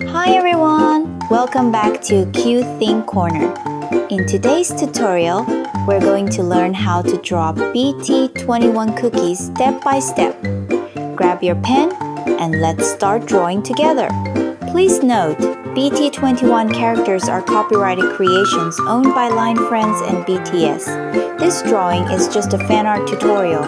Hi everyone! Welcome back to Cute Thing Corner. In today's tutorial, we're going to learn how to draw BT21 cookies step by step. Grab your pen and let's start drawing together. Please note, BT21 characters are copyrighted creations owned by Line Friends and BTS. This drawing is just a fan art tutorial.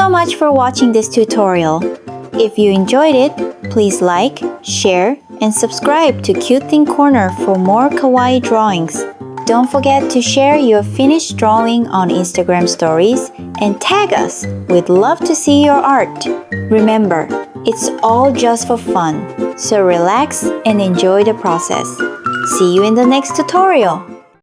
so much for watching this tutorial. If you enjoyed it, please like, share, and subscribe to Cute Thing Corner for more kawaii drawings. Don't forget to share your finished drawing on Instagram stories and tag us. We'd love to see your art. Remember, it's all just for fun, so relax and enjoy the process. See you in the next tutorial.